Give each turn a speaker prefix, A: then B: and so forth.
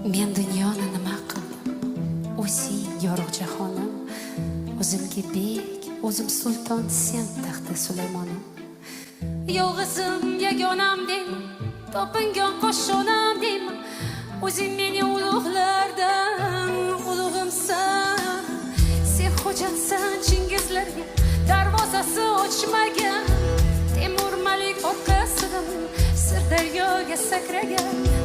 A: Men dunyoni nima qildim? O'zing yorug' jahonim, o'zimga bek, o'zim sulton, sen taxti Sulaymonim. Yolg'izim yagonam deyman, topingan qo'shonam deyman, o'zing meni ulug'lardan ulug'imsan. Sen hojatsan Chingizlarga, darvozasi ochmagan, Temur Malik orqasidan Sirdaryoga sakragan.